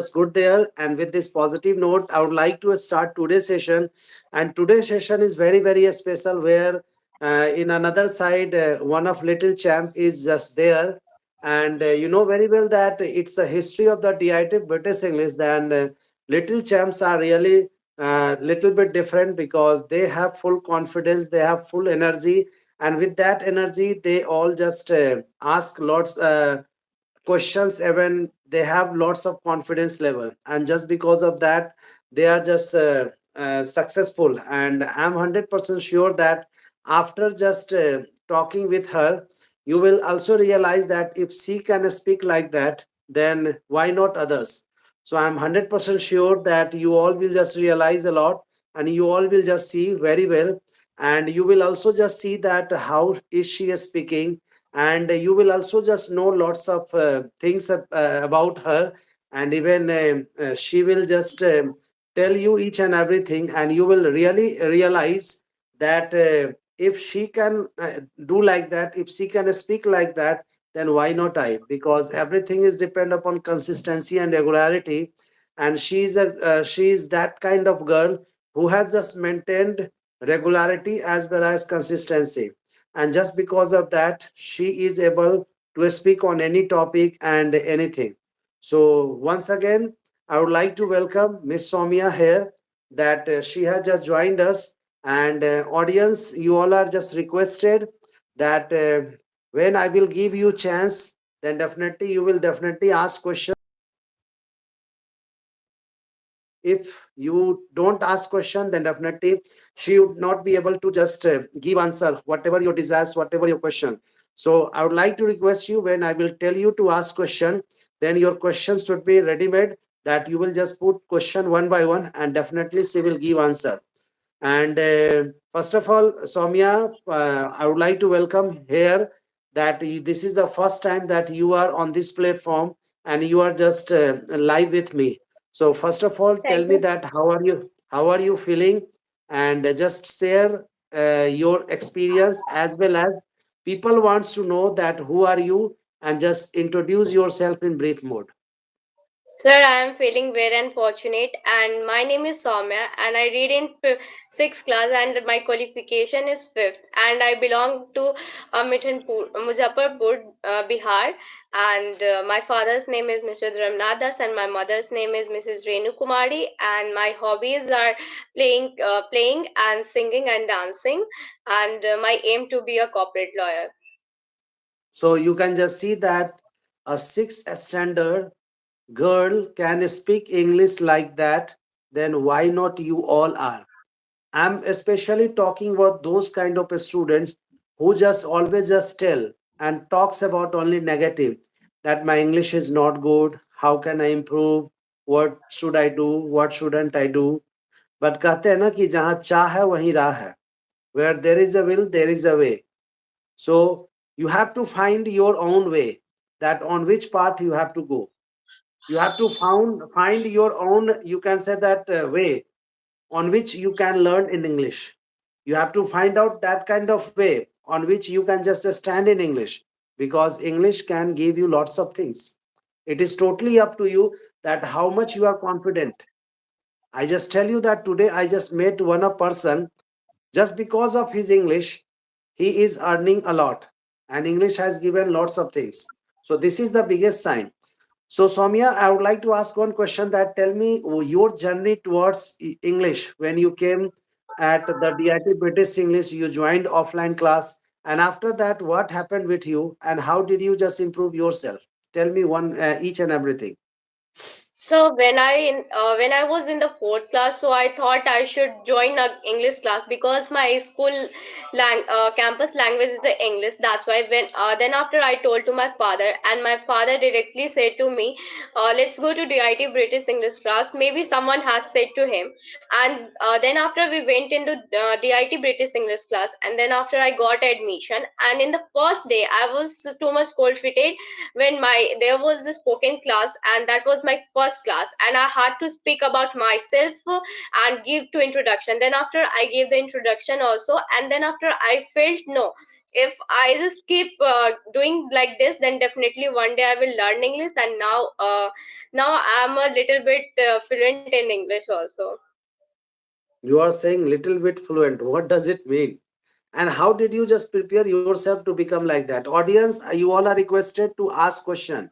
just good there. And with this positive note, I would like to start today's session. And today's session is very, very special where in another side, one of Little Champ is just there. And you know very well that it's a history of the DIT British English. And Little Champs are really little bit different because they have full confidence, they have full energy. And with that energy, they all just ask lots. Questions even they have lots of confidence level, and just because of that they are just successful. And I'm 100% sure that after just talking with her, you will also realize that if she can speak like that, then why not others? So I'm 100% sure that you all will just realize a lot, and you all will just see very well. And you will also just see that how is she speaking, and you will also just know lots of things about her. And even she will just tell you each and everything, and you will really realize that if she can do like that, if she can speak like that, then why not I? Because everything is depend upon consistency and regularity. And she is that kind of girl who has just maintained regularity as well as consistency, and just because of that she is able to speak on any topic and anything. So once again, I would like to welcome Miss Somia here, that she has just joined us. And audience, you all are just requested that when I will give you chance, then definitely you will definitely ask questions. If you don't ask question, then definitely she would not be able to just give answer whatever your desires, whatever your question. So I would like to request you, when I will tell you to ask question, then your questions should be ready made, that you will just put question one by one, and definitely she will give answer. And first of all, Soumya, I would like to welcome here that this is the first time that you are on this platform, and you are just live with me. So first of all, tell Thank me you. that how are you? How are you feeling? And just share your experience, as well as people wants to know that who are you, and just introduce yourself in brief mode. Sir, I am feeling very unfortunate, and my name is Saumya, and I read in sixth class, and my qualification is fifth, and I belong to Muzaffarpur, Bihar, and my father's name is Mr. Ramnath Das, and my mother's name is Mrs. Renu Kumari, and my hobbies are playing and singing and dancing, and my aim to be a corporate lawyer. So you can just see that a sixth standard girl can speak English like that, then why not you all are? I'm especially talking about those kind of students who just always just tell and talks about only negative, that my English is not good, how can I improve, what should I do, what shouldn't I do. But कहते हैं ना कि जहाँ चाह है वहीं राह है. Where there is a will, there is a way. So you have to find your own way, that on which path you have to go. You have to find your own, you can say that way on which you can learn in English. You have to find out that kind of way on which you can just stand in English, because English can give you lots of things. It is totally up to you that how much you are confident. I just tell you that today I just met one a person, just because of his English, he is earning a lot, and English has given lots of things. So this is the biggest sign. So, Soumya, I would like to ask one question, that tell me your journey towards English when you came at the DIT British English, you joined offline class, and after that, what happened with you, and how did you just improve yourself? Tell me one each and everything. So when I was in the fourth class, so I thought I should join a English class because my school campus language is the English. That's why then after I told to my father, and my father directly said to me, "Let's go to DIT British English class." Maybe someone has said to him, and then after we went into DIT British English class, and then after I got admission, and in the first day I was too much cold fitted when my there was a spoken class, and that was my first first class, and I had to speak about myself and give to introduction. Then after I gave the introduction also, and then after I felt no, if I just keep doing like this, then definitely one day I will learn English. And now I'm a little bit fluent in English also. You are saying little bit fluent. What does it mean? And how did you just prepare yourself to become like that? Audience, you all are requested to ask question.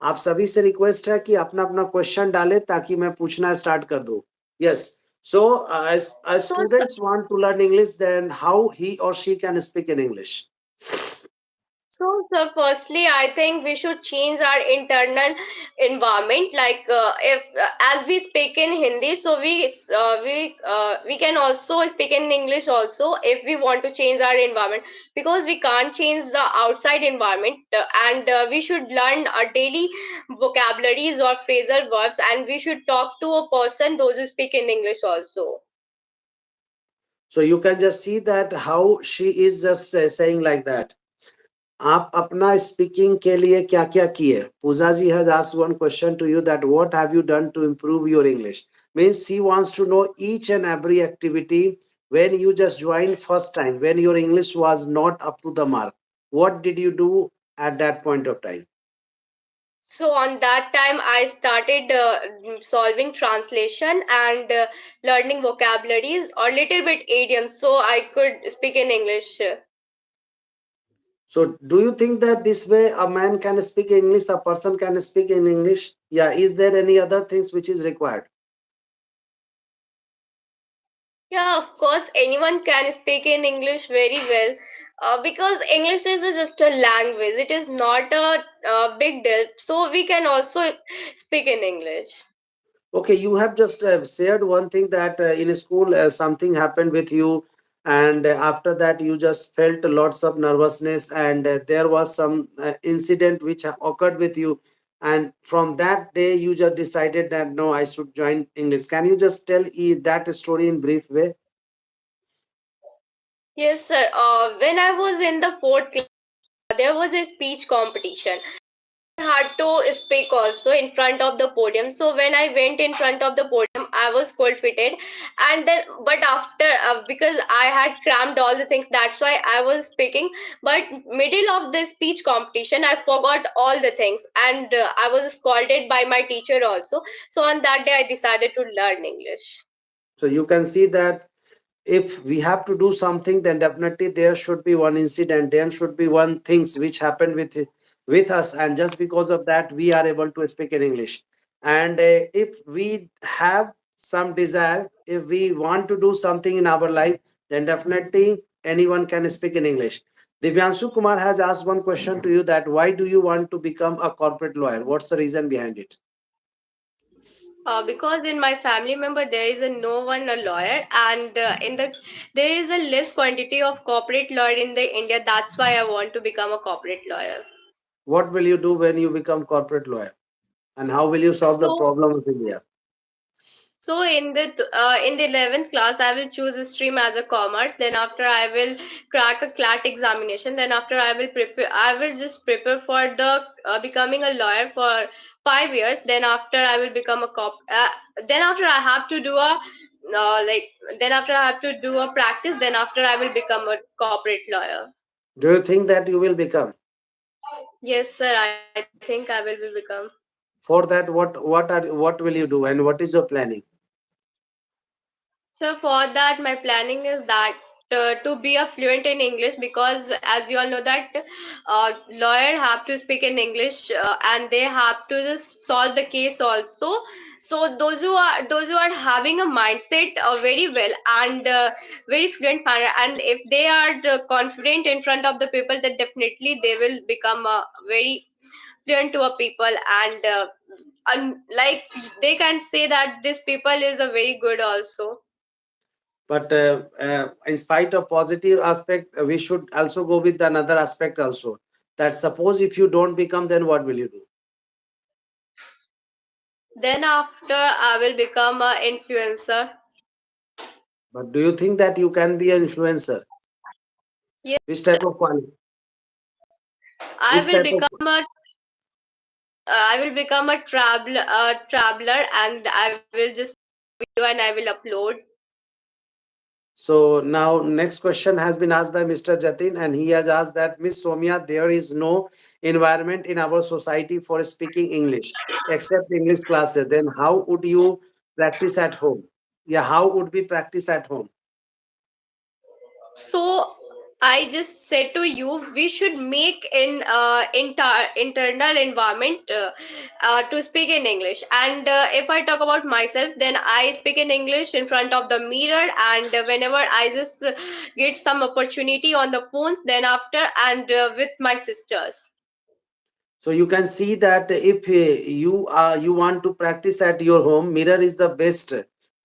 आप सभी से request है कि अपना अपना question डालें ताकि मैं पूछना स्टार्ट कर दूं. Yes. So, as So, students want to learn English, then how he or she can speak in English? So, sir, firstly, I think we should change our internal environment. Like, if as we speak in Hindi, so we can also speak in English also if we want to change our environment, because we can't change the outside environment. And we should learn our daily vocabularies or phrasal verbs, and we should talk to a person those who speak in English also. So you can just see that how she is just saying like that. आप अपना speaking के लिए क्या क्या किए? पूजा जी has asked one question to you that what have you done to improve your English? Means she wants to know each and every activity when you just joined first time, when your English was not up to the mark. What did you do at that point of time? So on that time, I started solving translation and learning vocabularies or little bit idioms, so I could speak in English. So do you think that this way a man can speak English, a person can speak in English? Yeah, is there any other things which is required? Yeah, of course, anyone can speak in English very well, because English is just a language. It is not a big deal, so we can also speak in English. Okay, you have just shared one thing that in school something happened with you, and after that you just felt lots of nervousness, and there was some incident which occurred with you, and from that day you just decided that no, I should join English. Can you just tell that story in brief way? Yes, sir. When I was in the fourth class, there was a speech competition. Had to speak also in front of the podium. So when I went in front of the podium, I was cold fitted, and then but after because I had crammed all the things, that's why I was speaking. But middle of the speech competition, I forgot all the things, and I was scolded by my teacher also. So on that day, I decided to learn English. So you can see that if we have to do something, then definitely there should be one incident, there should be one things which happened with us, and just because of that we are able to speak in English. And if we have some desire, if we want to do something in our life, then definitely anyone can speak in English. Divyanshu Kumar has asked one question to you that why do you want to become a corporate lawyer? What's the reason behind it? Because in my family member there is a no one a lawyer, and in the there is a less quantity of corporate lawyer in the India. That's why I want to become a corporate lawyer. What will you do when you become corporate lawyer, and how will you solve the So problem of India? in the 11th class, I will choose a stream as a commerce. Then after I will crack a CLAT examination. Then after I will prepare. I will just prepare for the becoming a lawyer for 5 years. Then after I will become a cop. Then after I have to do a like. Then after I have to do a practice. Then after I will become a corporate lawyer. Do you think that you will become? Yes, sir. I think I will be become. For that, what will you do, and what is your planning? So for that, my planning is that to be a fluent in English, because as we all know that lawyer have to speak in English, and they have to just solve the case also. So those who are having a mindset very well and very fluent manner, and if they are confident in front of the people, then definitely they will become very fluent to a people, and like they can say that this people is a very good also. But in spite of positive aspect, we should also go with another aspect also. That suppose if you don't become, then what will you do? Then after I will become an influencer. But do you think that you can be an influencer? Yes, Which type of quality? I Which will type of become a I will become a traveler, and I will just video and I will upload. So now next question has been asked by Mr. Jatin, and he has asked that Miss Somya, there is no environment in our society for speaking English except English classes. Then how would you practice at home? Yeah, how would we practice at home? So I just said to you, we should make an internal environment to speak in English. And if I talk about myself, then I speak in English in front of the mirror. And whenever I just get some opportunity on the phones, then after and with my sisters. So you can see that if you want to practice at your home, mirror is the best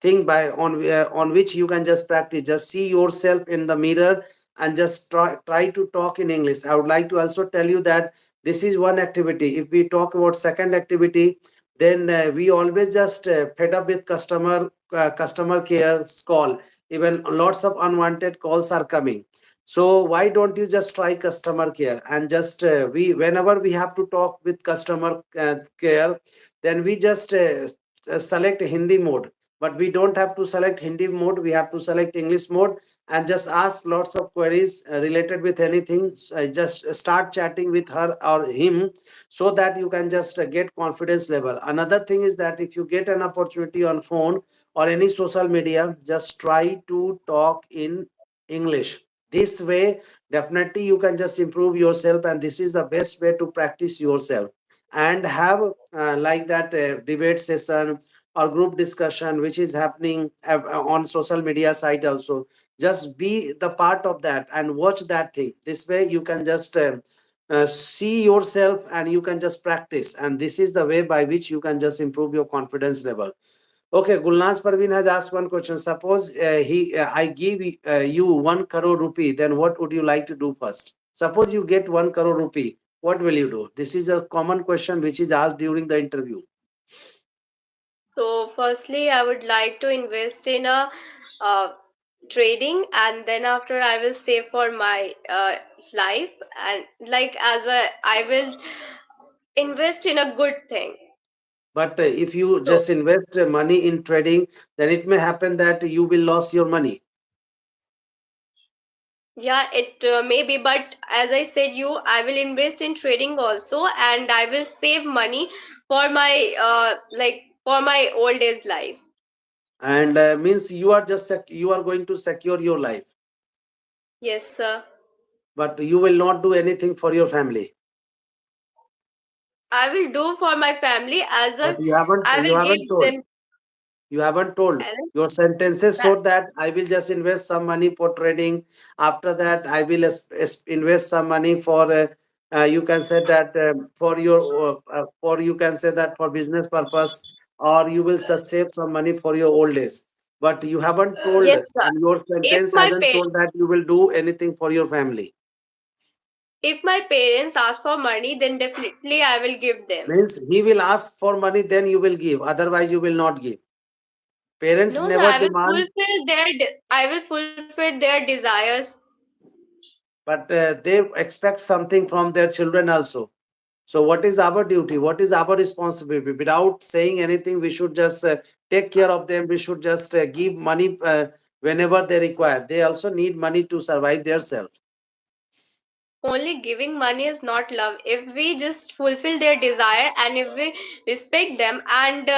thing on which you can just practice. Just see yourself in the mirror and just try to talk in English. I would like to also tell you that this is one activity. If we talk about second activity, then we always just fed up with customer care call. Even lots of unwanted calls are coming, so why don't you just try customer care and just we whenever we have to talk with customer care, then we just select Hindi mode. But we don't have to select Hindi mode, we have to select English mode and just ask lots of queries related with anything. Just start chatting with her or him so that you can just get confidence level. Another thing is that if you get an opportunity on phone or any social media, just try to talk in English. This way definitely you can just improve yourself, and this is the best way to practice yourself. And have like that debate session or group discussion which is happening on social media site also. Just be the part of that and watch that thing. This way you can just see yourself and you can just practice, and this is the way by which you can just improve your confidence level. Okay, Gulnaz Parveen has asked one question. Suppose I give you 1 crore rupee, then what would you like to do first? Suppose you get 1 crore rupee, what will you do? This is a common question which is asked during the interview. So firstly, I would like to invest in a uh, trading, and then after I will save for my life, and like as a I will invest in a good thing. But if you So just invest money in trading, then it may happen that you will lose your money. yeah, it may be, but as I said you, I will invest in trading also, and I will save money for my for my old age life. And means you are just you are going to secure your life, Yes, sir. but you will not do anything for your family. I will do for my family as But a I you will haven't give told. them You haven't told. as Your sentences that. so that I will just invest some money for trading. After that, I will invest some money for. You can say that for you can say that for business purpose, or you will just save some money for your old age. But you haven't told, Yes, sir. and your If sentence my hasn't pa- told that you will do anything for your family. if my parents ask for money, then definitely I will give them. Means he will ask for money, then you will give. Otherwise, you will not give. Parents No, sir, never demand, I will fulfill their desires. but they expect something from their children also. So, what is our duty? What is our responsibility? Without saying anything, we should just take care of them. We should just give money whenever they require. They also need money to survive themselves. Only giving money is not love. If we just fulfill their desire and if we respect them and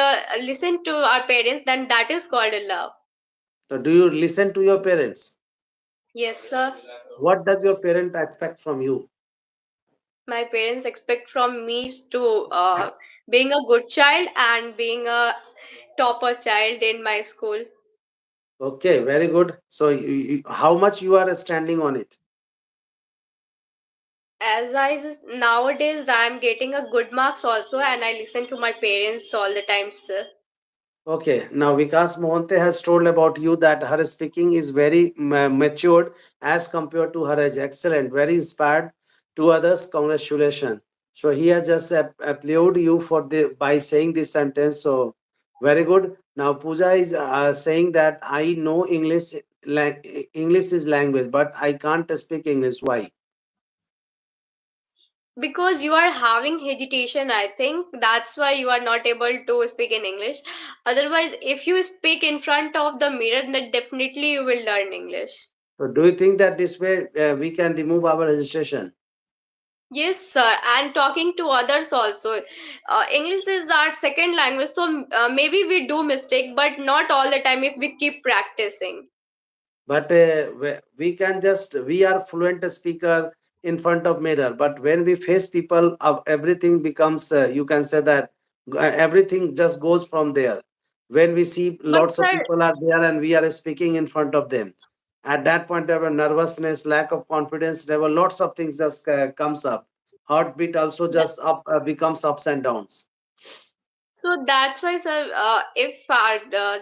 listen to our parents, then that is called a love. So, do you listen to your parents? Yes, sir. What does your parent expect from you? My parents expect from me to being a good child and being a topper child in my school. Okay, very good. So, how much you are standing on it? As I just nowadays I'm getting a good marks also, and I listen to my parents all the time, sir. Okay, now Vikas Mohante has told about you that her speaking is very matured as compared to her age. Excellent, very inspired to others. Congratulations. So he has just applauded you for the by saying this sentence. So very good. Now Pooja is saying that I know English. English is language, but I can't speak English. Why? Because you are having hesitation, I think that's why you are not able to speak in English. Otherwise, if you speak in front of the mirror, then definitely you will learn English. So do you think that this way we can remove our registration? Yes, sir. And talking to others also. English is our second language, so maybe we do mistake, but not all the time if we keep practicing. But we can just we are fluent speaker in front of mirror, but when we face people everything becomes you can say that everything just goes from there. When we see But lots of sir, people are there and we are speaking in front of them, at that point of nervousness, lack of confidence, there were lots of things just comes up. Heartbeat also just up becomes ups and downs. so that's why, sir, if our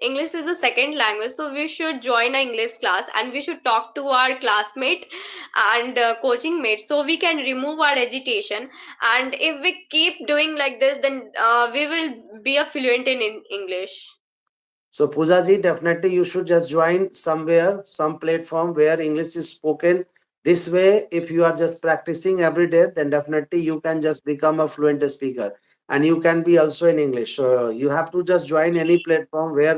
English is a second language, so we should join an English class and we should talk to our classmate and coaching mates so we can remove our agitation. And if we keep doing like this, then we will be a fluent in English. So Poojaji, definitely you should just join somewhere, some platform where English is spoken. This way, if you are just practicing every day, then definitely you can just become a fluent speaker, and you can be also in English. So you have to just join any platform where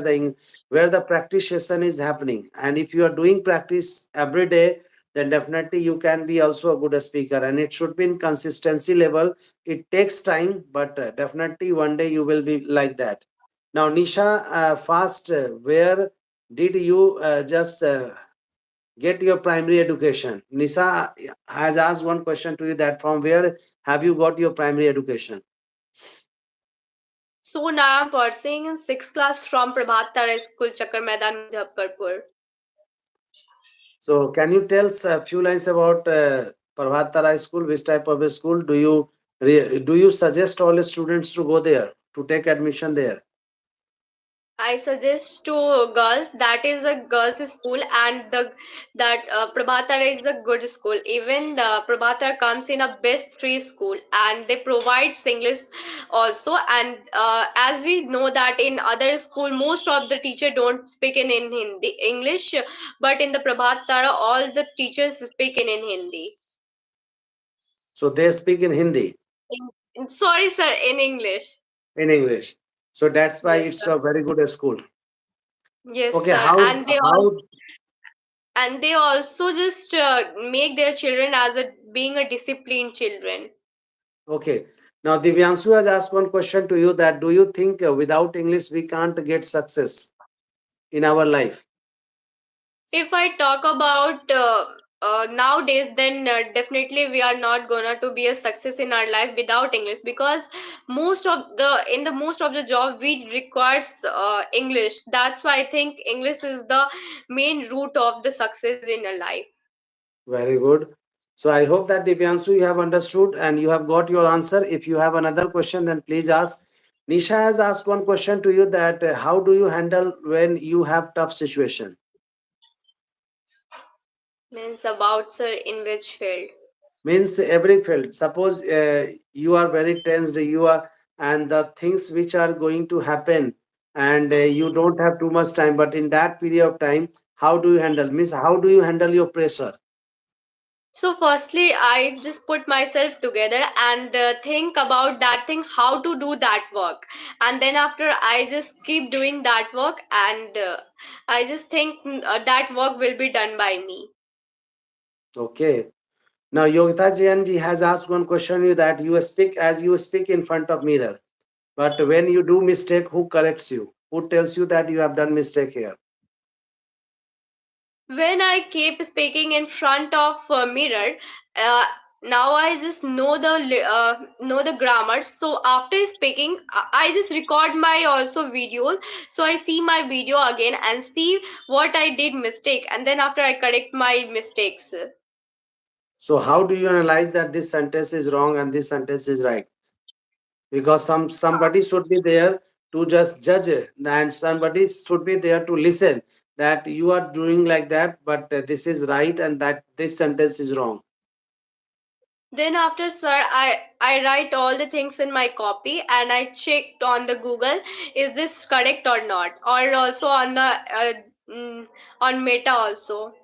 where the practice session is happening. And if you are doing practice every day, then definitely you can be also a good speaker. And it should be in consistency level. It takes time, but definitely one day you will be like that. Now, Nisha, first, where did you just get your primary education? Nisha has asked one question to you that from where have you got your primary education? So now I'm pursuing in sixth class from Prabhat Tara School, Chakar Maidan, Muzaffarpur. So, can you tell us a few lines about Prabhat Tara School? Which type of a school do you do you suggest all the students to go there to take admission there? I suggest to girls that is a girls' school, and the that Prabhatara is a good school. Even the Prabhatara comes in a best three school, and they provide English also. And as we know that in other school, most of the teacher don't speak in Hindi English, but in the Prabhatara, all the teachers speak in Hindi. So, they speak in Hindi, Sorry, sir, in English. in English. So, that's why Yes, it's sir. a very good school. Yes, Okay, sir. how And they also just make their children as a being a disciplined children. Okay. Now, Divyanshu has asked one question to you that do you think without English we can't get success in our life? If I talk about nowadays, then definitely we are not gonna to be a success in our life without English, because most of the job we requires English. That's why I think English is the main root of the success in a life. Very good. So, I hope that Divyanshu you have understood and you have got your answer. If you have another question, then please ask. Nisha has asked one question to you that how do you handle when you have tough situation? Means about, sir, in which field? Means every field. Suppose you are very tensed, you are, and the things which are going to happen, and you don't have too much time. But in that period of time, how do you handle? Means how do you handle your pressure? So, firstly, I just put myself together and think about that thing, how to do that work. And then, after, I just keep doing that work, and I just think that work will be done by me. Okay. Now Yogita Jayanji has asked one question you that you speak as you speak in front of mirror, but when you do mistake, who corrects you? Who tells you that you have done mistake here? When I keep speaking in front of a mirror, uh, now I just know the grammar. So after speaking, I just record my also videos. So I see my video again and see what I did mistake, and then after I correct my mistakes. So how do you analyze that this sentence is wrong and this sentence is right? Because somebody should be there to just judge it, and somebody should be there to listen that you are doing like that, but this is right and that this sentence is wrong. Then after, sir, I write all the things in my copy and I checked on the Google, is this correct or not, or also on the mm, on Meta also.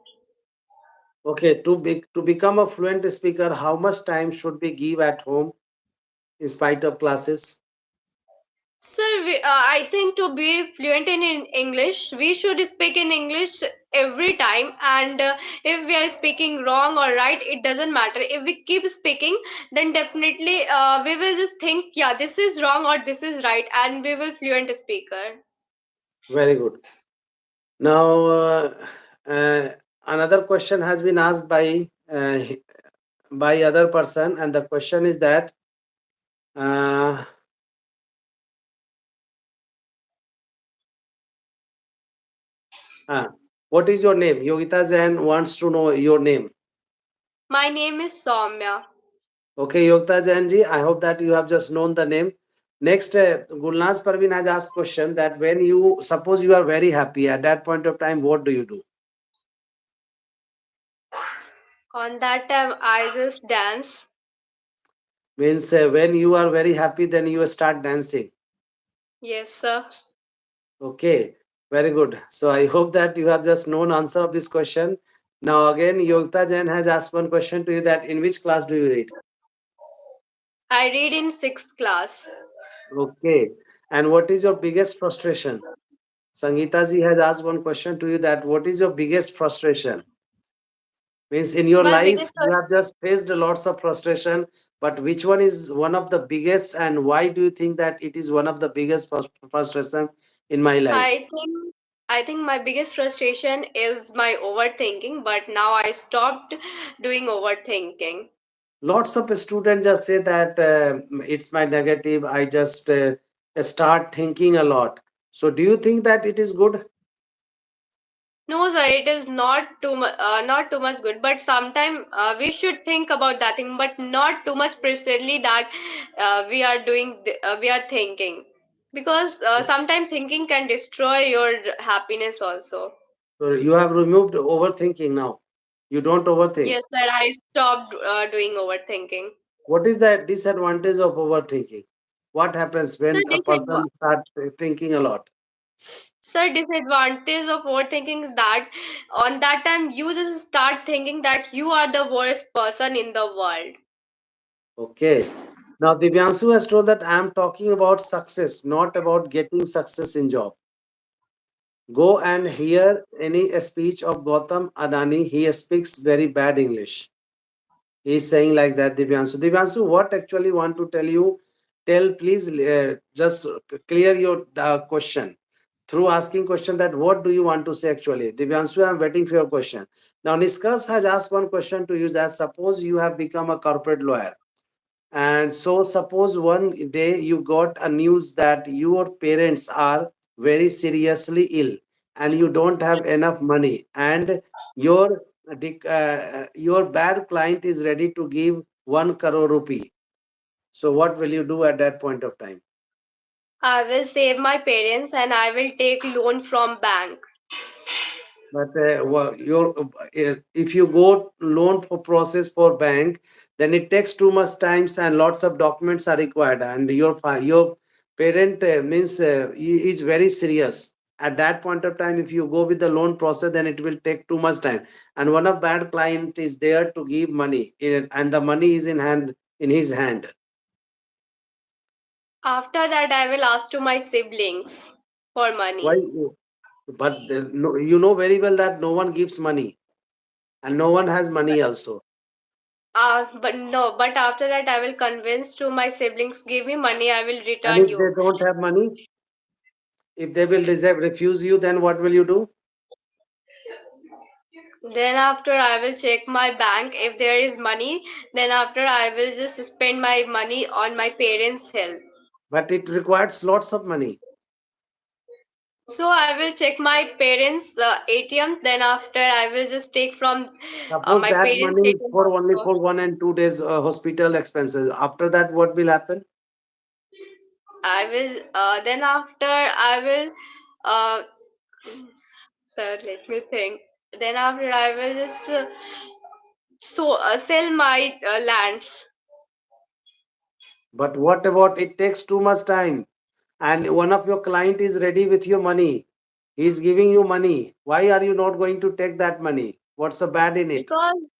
Okay, to become a fluent speaker, how much time should we give at home in spite of classes? Sir, I think to be fluent in English, we should speak in English every time. And if we are speaking wrong or right, it doesn't matter. If we keep speaking, then definitely we will just think, yeah, this is wrong or this is right, and we will fluent speaker. Very good. Now, uh, another question has been asked by other person, and the question is that uh, uh, what is your name? Yogita Jain wants to know your name. My name is Saumya. Okay, Yogita Jain ji, I hope that you have just known the name. Next, Gulnaz Parveen has asked question that when you suppose you are very happy at that point of time, what do you do? On that time, I just dance. Means when you are very happy, then you start dancing. Yes, sir. Okay, very good. So I hope that you have just known answer of this question. Now again, Yogita Jain has asked one question to you that in which class do you read? I read in sixth class. Okay, and what is your biggest frustration? Sangeeta ji has asked one question to you that what is your biggest frustration? Means in your My life biggest you have just faced lots of frustration, but which one is one of the biggest and why do you think that it is one of the biggest frustration in my life? I think my biggest frustration is my overthinking, but now I stopped doing overthinking. Lots of students just say that it's my negative, I just start thinking a lot. So do you think that it is good? No, sir, it is not too much good. But sometimes we should think about that thing, but not too much precisely that we are thinking, because sometimes thinking can destroy your happiness also. So you have removed overthinking now, you don't overthink. Yes, sir, I stopped doing overthinking. What is the disadvantage of overthinking? What happens So when a disadvantage person starts thinking a lot? So disadvantage of overthinking is that on that time you just start thinking that you are the worst person in the world. Okay. Now Divyansu has told that I am talking about success, not about getting success in job. Go and hear any speech of Gautam Adani. He speaks very bad English. He is saying like that, Divyansu. Divyansu, what actually want to tell you? Tell, please, just clear your question through asking question that what do you want to say actually. Divyansu, I am waiting for your question. Now, Niskas has asked one question to you that suppose you have become a corporate lawyer. And so, suppose one day you got a news that your parents are very seriously ill and you don't have enough money, and your your bad client is ready to give 1 crore rupee. So, what will you do at that point of time? I will save my parents and I will take loan from bank. But if you go loan for process for bank, then it takes too much times and lots of documents are required. And your parent means he is very serious. At that point of time, if you go with the loan process, then it will take too much time. And one of bad client is there to give money, and the money is in his hand. After that I will ask to my siblings for Why? money. But no, you know very well that no one gives money, and no one has money also. But no, but after that I will convince to my siblings, give me money, I will And return if they you. don't have money, if they will refuse you, then what will you do? Then after I will check my bank if there is money. Then after I will just spend my money on my parents' health. But it requires lots of money. So I will check my parents' ATM. Then after I will just take from Suppose my that parents' money is ATM for only also. for 1 and 2 days hospital expenses. After that, what will happen? I will then after I will uh, sir, let me think. Then after I will just sell my lands. But what about it takes too much time, and one of your client is ready with your money. He is giving you money. Why are you not going to take that money? What's the bad in it? Because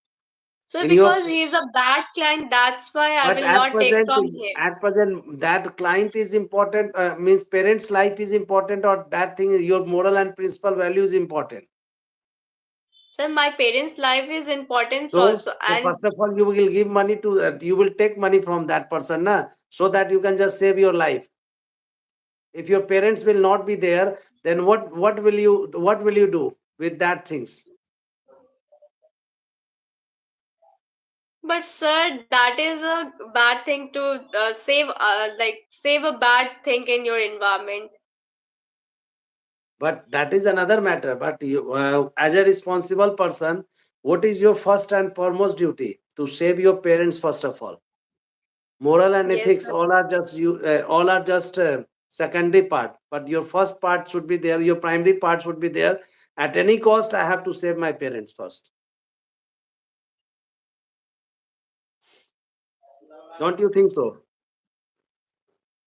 so In your because he is a bad client, that's why I but will not take from him. at present, that client is important. Means parents' life is important, or that thing, your moral and principal value is important. So my parents' life is important So, also, so and first of all, you will give money to, you will take money from that person, na, so that you can just save your life. If your parents will not be there, then what will you do with that things? but sir, that is a bad thing to save a bad thing in your environment. But that is another matter. But you, as a responsible person, what is your first and foremost duty? To save your parents first of all. Moral and Yes, ethics sir. all are just secondary part. But your first part should be there. Your primary part should be there. At any cost, I have to save my parents first. Don't you think so?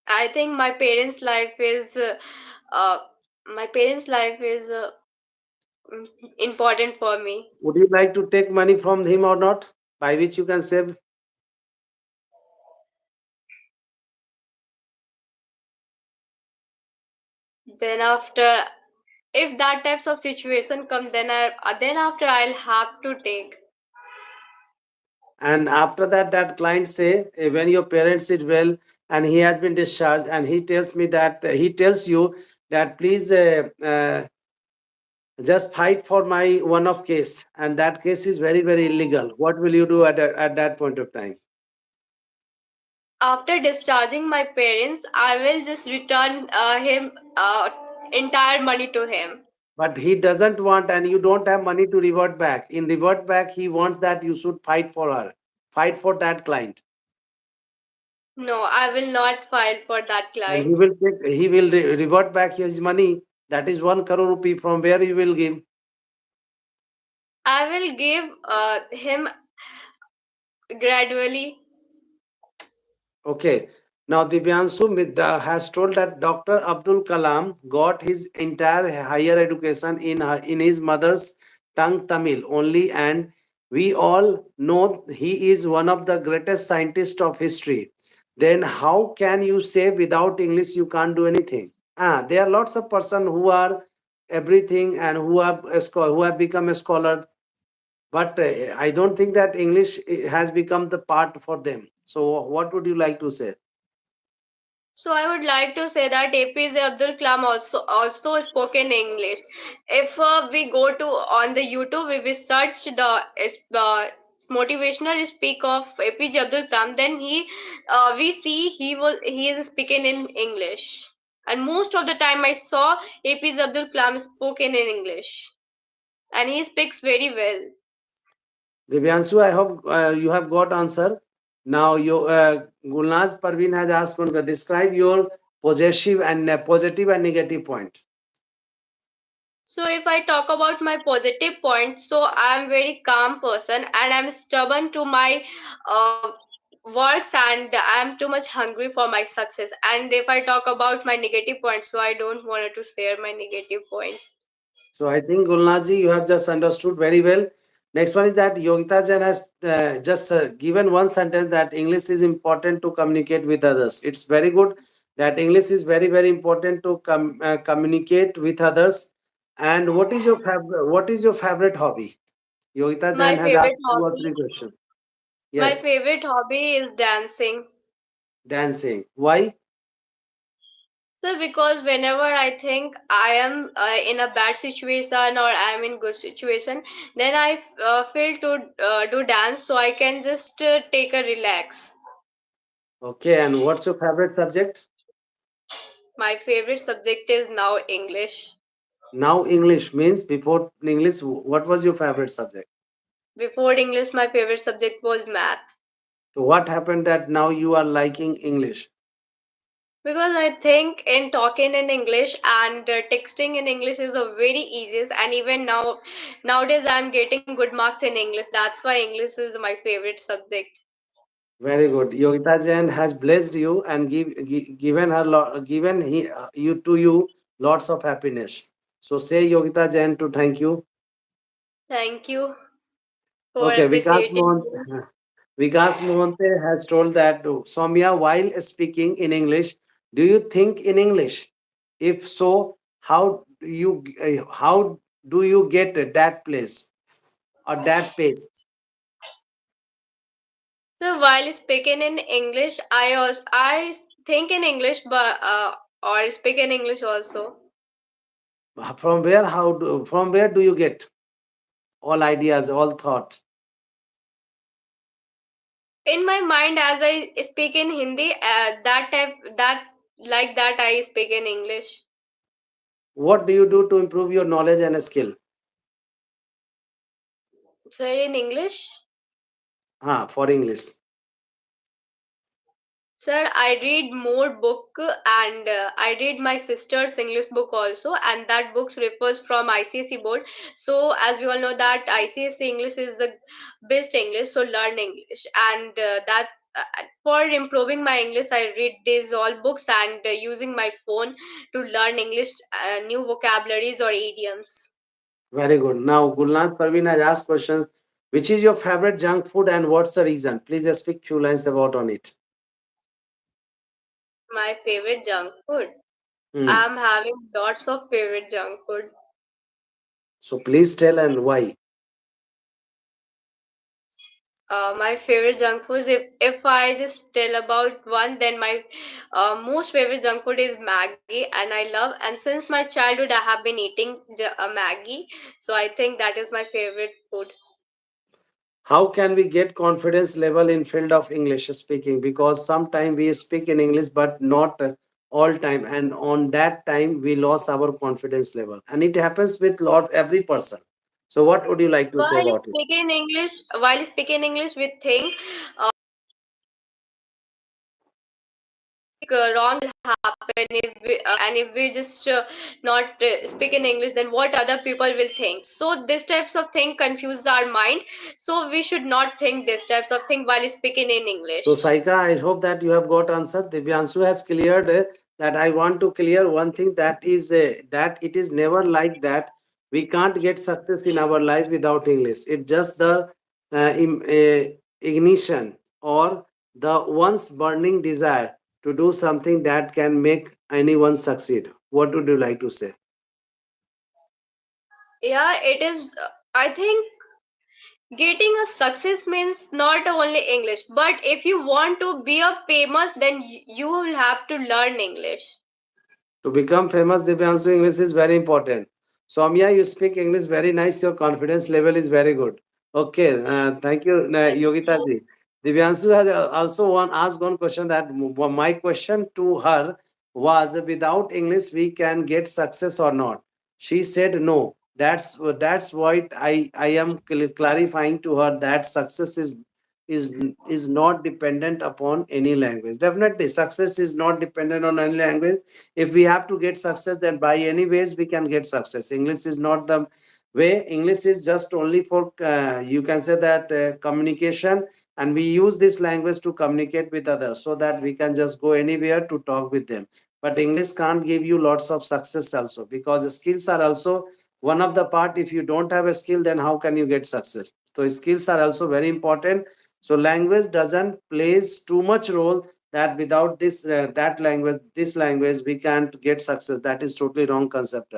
I think uh, my parents' life is important for me. Would you like to take money from him or not? By which you can save. Then after, if that types of situation come, then after I'll have to take. And after that, that client say, when your parents is well and he has been discharged, and he tells me that he tells you that please just fight for my one of case, and that case is very very illegal. What will you do at that point of time? After discharging my parents, I will just return him entire money to him. But he doesn't want, and you don't have money to revert back. In revert back, he wants that you should fight for her, fight for that client, No, I will not file for that and client. he will revert back his money. That is 1 crore rupee. From where you will give? I will give him gradually. Okay. Now, Divyanshu Midda has told that Dr. Abdul Kalam got his entire higher education in his mother's tongue Tamil only, and we all know he is one of the greatest scientists of history. Then, how can you say without English you can't do anything? There are lots of person who are everything and who have become a scholar, but I don't think that English has become the part for them. So, what would you like to say? So I would like to say that APJ Abdul Kalam also spoken English. If we go to on the YouTube, we will search the motivational speak of APJ Abdul Kalam, then we see he is speaking in English. And most of the time I saw APJ Abdul Kalam spoken in English, and he speaks very well. Divyanshu, I hope you have got answer. Now, Gulnaz Parveen has asked one, describe your positive and negative point. So if I talk about my positive points, so I'm very calm person and I'm stubborn to my uh, works, and I'm too much hungry for my success. And if I talk about my negative points, so I don't want to share my negative points. So I think Gulnazi, you have just understood very well. Next one is that Yogita Jan has just given one sentence that English is important to communicate with others. It's very good that English is very very important to communicate with others. And what is your favorite hobby? Yogita My Jan has asked favorite 2 or 3 hobby, questions. my Yes, favorite hobby is dancing. dancing. Why? So because whenever I think I am in a bad situation or I am in good situation, then I feel to do dance so I can just take a relax. Okay, and what's your favorite subject? My favorite subject is now English. Now English means before English, what was your favorite subject? Before English, my favorite subject was math. So what happened that now you are liking English? Because I think in talking in English and texting in English is a very easiest, and even nowadays I'm getting good marks in English. That's why English is my favorite subject. Very good. Yogita Jain has blessed you and given you to you lots of happiness. So say Yogita Jain to thank you. Thank you for Okay, appreciating me. Vikas Mohanty has told that to Somya, while speaking in English, do you think in English? If so, how do you get that place or that pace? So while speaking in English, I think in English, but or speak in English also. From where do you get all ideas, all thought? In my mind, as I speak in Hindi, that I speak in English. What do you do to improve your knowledge and skill? So in English, For English. sir, I read more book, and I read my sister's English book also, and that books refers from ICSE board. So as we all know that ICSE English is the best English, so learn English, and that for improving my English, I read these all books and using my phone to learn English, new vocabularies or idioms. Very good. Now, Gulnaz Parveen has asked question, which is your favorite junk food and what's the reason? Please speak few lines about on it. My favorite junk food. Hmm. I'm having lots of favorite junk food. So please tell and why. My favorite junk food, if I just tell about one, then my most favorite junk food is Maggie, and I love. And since my childhood, I have been eating Maggie, so I think that is my favorite food. How can we get confidence level in field of English speaking? Because sometime we speak in English, but not all time, and on that time we lost our confidence level, and it happens with lot every person. So, what would you like to say about it? While speaking English, we think wrong will happen if we just not speak in English, then what other people will think. So these types of thing confuse our mind, so we should not think these types of thing while speaking in So, English. Saika, I hope that you have got answer. Divyanshu has cleared that. I want to clear one thing, that is that it is never like that. We can't get success in our life without English. It's just the ignition or the once burning desire to do something that can make anyone succeed. What would you like to say? Yeah, it is. I think getting a success means not only English, but if you want to be a famous, then you will have to learn English. To become famous, Divyanshu, English is very important. Somya, you speak English very nice. Your confidence level is very good. Okay, thank you, Thank Yogita you. ji. Divyanshu has also asked one question, that my question to her was, without English we can get success or not. She said no. That's what I am clarifying to her, that success is is not dependent upon any language. Definitely, success is not dependent on any language. If we have to get success, then by any ways we can get success. English is not the way. English is just only for you can say that communication, and we use this language to communicate with others, so that we can just go anywhere to talk with them. But English can't give you lots of success also, because skills are also one of the part. If you don't have a skill, then how can you get success? So skills are also very important. So language doesn't plays too much role, that without this language we can't get success. That is totally wrong concept.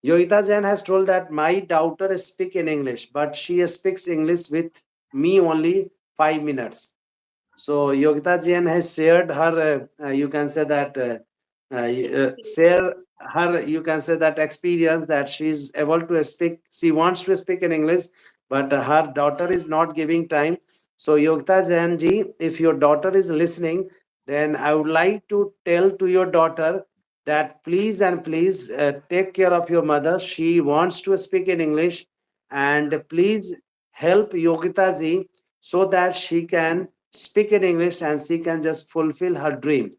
Yogita Jain has told that my daughter speak in English, but she speaks English with me only 5 minutes. So Yogita Jain has shared her, you can say that, Experience. share her, you can say that experience, that she is able to speak. She wants to speak in English, but her daughter is not giving time. So Yogita Jain ji, if your daughter is listening, then I would like to tell to your daughter that please and please take care of your mother. She wants to speak in English, and please help Yogita ji, so that she can speak in English and she can just fulfill her dream.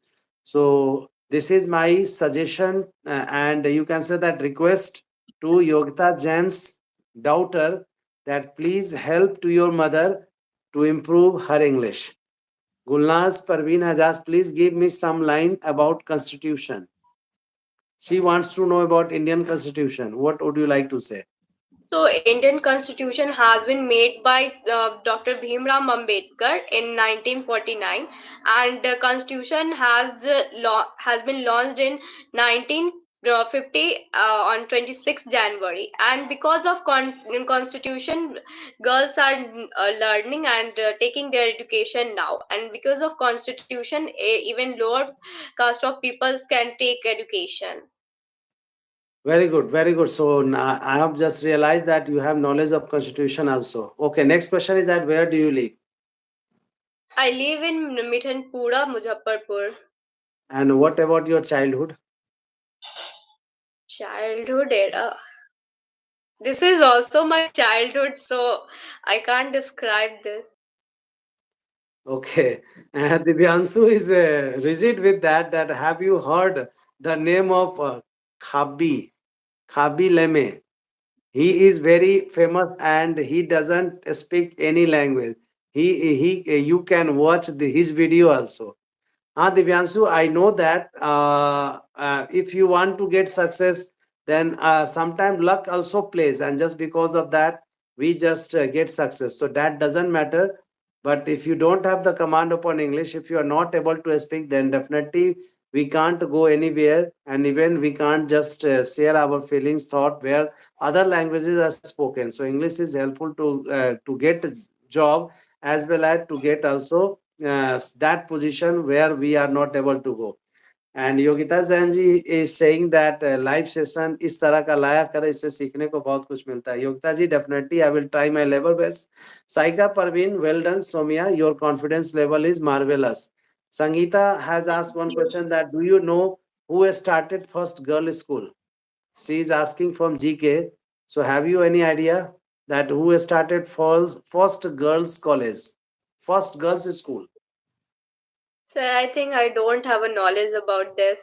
So this is my suggestion, and you can say that request to Yogita Jain's daughter, that please help to your mother to improve her English. Gulnaz Parveen has asked, please give me some line about constitution. She wants to know about Indian constitution. What would you like to say? So Indian Constitution has been made by Dr. Bhimram Ambedkar in 1949, and the Constitution has been launched in 1950 on 26 January. And because of Constitution, girls are learning and taking their education now. And because of Constitution, even lower caste of peoples can take education. Very good, very good. So now I have just realized that you have knowledge of constitution also. Okay, next question is that where do you live? I live in Mithanpura, Muzaffarpur. And what about your childhood? Childhood era. This is also my childhood, so I can't describe this. Okay, and Divyansu is rigid with that. That have you heard the name of Khabi, Khabi Leme? He is very famous and he doesn't speak any language. He you can watch his video also. Divyanshu, I know that if you want to get success, then sometimes luck also plays, and just because of that, we just get success. So that doesn't matter. But if you don't have the command upon English, if you are not able to speak, then definitely we can't go anywhere, and even we can't just share our feelings, thought where other languages are spoken. So English is helpful to get a job as well as to get also that position where we are not able to go. And Yogita Jain ji is saying that live session इस तरह का लाया करे, इससे सीखने को बहुत कुछ मिलता है. योगिता जी, definitely I will try my level best. Saika Parveen, well done. Somia, your confidence level is marvelous. Sangeeta has Thank asked one you. question that do you know who has started first girl school? She is asking from GK. So have you any idea that who has started first girls college, first girls school? Sir, I think I don't have a knowledge about this.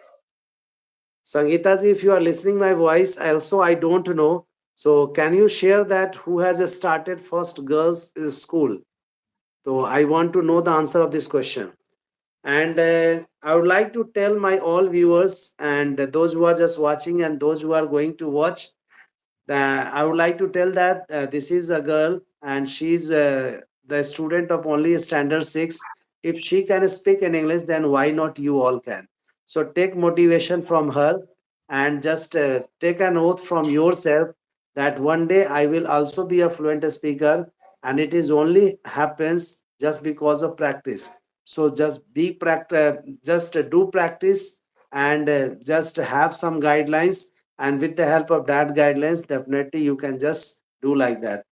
Sangeeta ji, if you are listening my voice, also I don't know. So can you share that who has started first girls school? So I want to know the answer of this question. And I would like to tell my all viewers and those who are just watching and those who are going to watch, I would like to tell that this is a girl and she's the student of only standard 6. If she can speak in English, then why not you all can? So take motivation from her and just take an oath from yourself that one day I will also be a fluent speaker, and it is only happens just because of practice. So just do practice and just have some guidelines, and with the help of that guidelines definitely you can just do like that.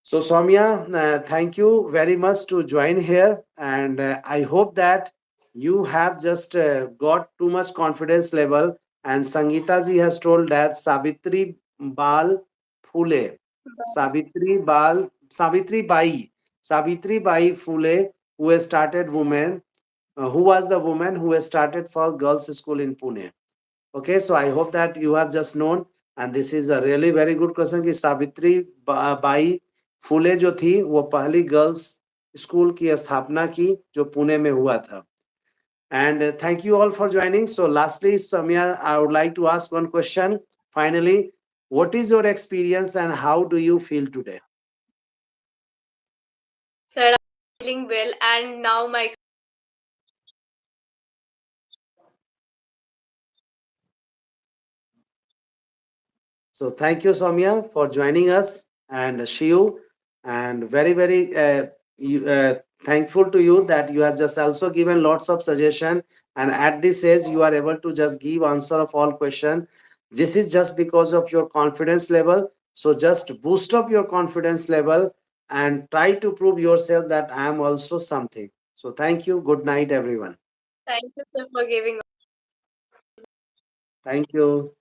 So Soumya, thank you very much to join here, and I hope that you have just got too much confidence level. And Sangeeta ji has told that Bal Phule, Savitri Bai, Savitri Bai Phule, who has started women, who was the woman who has started for girls school in Pune. Okay, so I hope that you have just known, and this is a really very good question कि Savitri by फुले जो थी वो पहली girls school की स्थापना की जो पुणे में हुआ था. And thank you all for joining. So lastly, Samya, I would like to ask one question. Finally, what is your experience and how do you feel today? Sir, I'm feeling well, and now my So thank you, Soumya, for joining us, and Shiu, and very very thankful to you that you have just also given lots of suggestion, and at this age you are able to just give answer of all question. This is just because of your confidence level. So just boost up your confidence level and try to prove yourself that I am also something. So thank you. Good night, everyone. thank you, sir, for giving. Thank you.